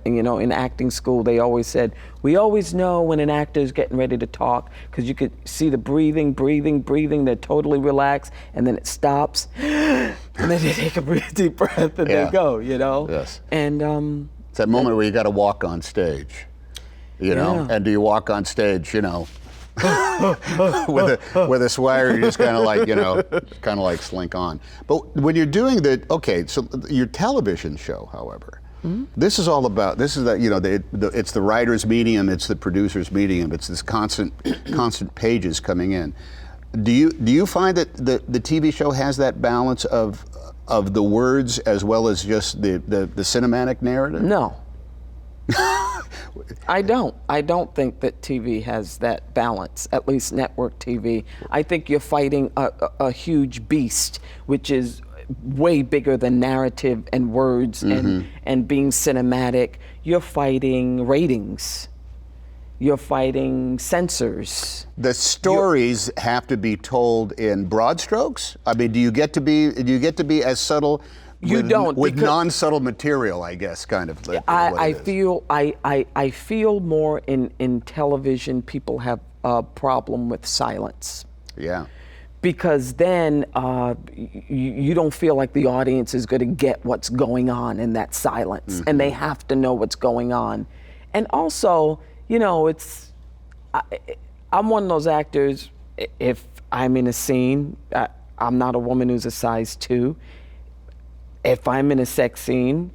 in acting school, they always said, we always know when an actor is getting ready to talk, because you could see the breathing, they're totally relaxed, and then it stops, and then they take a deep breath, and they go, Yes. And it's that moment where you got to walk on stage, and do you walk on stage, with a swagger, you just kind of like slink on. But when you're doing so your television show, however, this is all about, it's the writer's medium, it's the producer's medium, it's this constant pages coming in. Do you find that the TV show has that balance of the words as well as just the cinematic narrative? No. I don't think that TV has that balance, at least network TV. I think you're fighting a huge beast, which is way bigger than narrative and words and being cinematic. You're fighting ratings. You're fighting censors. The stories have to be told in broad strokes? I mean, do you get to be as subtle with non-subtle material, I guess, kind of. I feel more in television people have a problem with silence. Yeah. Because then you don't feel like the audience is going to get what's going on in that silence, and they have to know what's going on. And also, I'm one of those actors, if I'm in a scene, I'm not a woman who's a size 2. If I'm in a sex scene,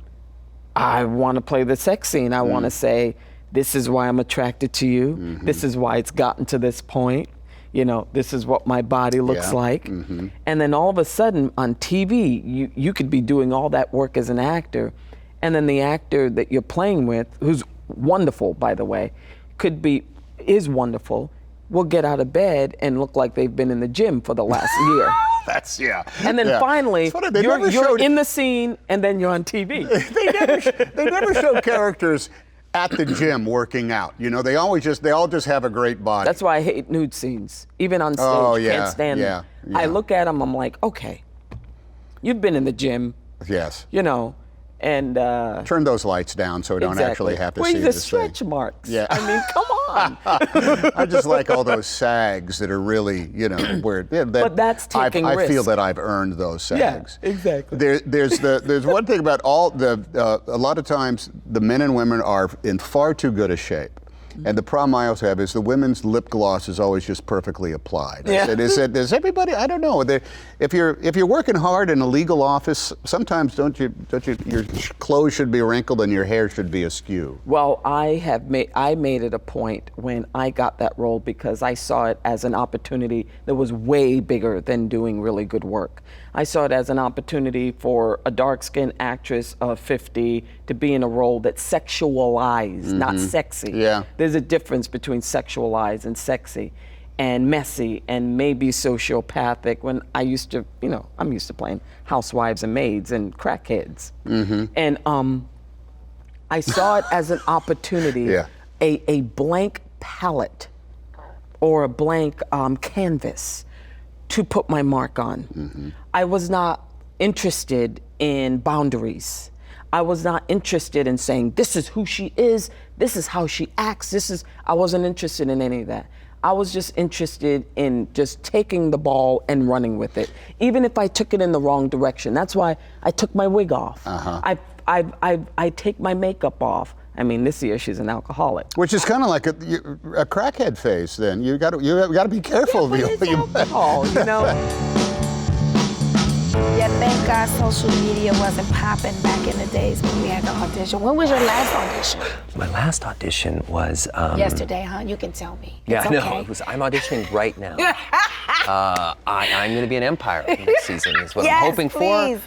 I want to play the sex scene. I want to say, this is why I'm attracted to you. This is why it's gotten to this point. This is what my body looks like. And then all of a sudden on TV, you could be doing all that work as an actor, and then the actor that you're playing with, who's wonderful, by the way, is wonderful, will get out of bed and look like they've been in the gym for the last year. And then finally, you're in the scene, and then you're on TV. they never show characters at the gym working out. They all just have a great body. That's why I hate nude scenes. Even on stage, can't stand them. I look at them, I'm like, okay, you've been in the gym. Yes. And turn those lights down so we don't actually have to see the stretch marks. Yeah. I mean, come on. I just like all those sags that are really, where. But that's taking risk. I feel that I've earned those sags. Yeah, exactly. There's one thing about a lot of times the men and women are in far too good a shape. And the problem I also have is the women's lip gloss is always just perfectly applied. I said, is everybody? I don't know. If you're working hard in a legal office, sometimes don't you your clothes should be wrinkled and your hair should be askew. Well, I made it a point when I got that role because I saw it as an opportunity that was way bigger than doing really good work. I saw it as an opportunity for a dark-skinned actress of 50 to be in a role that's sexualized, not sexy. Yeah. There's a difference between sexualized and sexy and messy and maybe sociopathic. When I'm used to playing housewives and maids and crackheads. And I saw it as an opportunity, a blank palette or a blank canvas to put my mark on. I was not interested in boundaries. I was not interested in saying, this is who she is, this is how she acts, I wasn't interested in any of that. I was just interested in just taking the ball and running with it, even if I took it in the wrong direction. That's why I took my wig off. I take my makeup off. I mean, this year she's an alcoholic. Which is kind of like a crackhead face. Then you got to be careful. Yeah, but it's alcohol, Yeah, thank God social media wasn't popping back in the days when we had to audition. When was your last audition? My last audition was... yesterday, huh? You can tell me. Yeah, it's no, okay. I'm auditioning right now. I'm going to be an Empire next season is what I'm hoping please. for.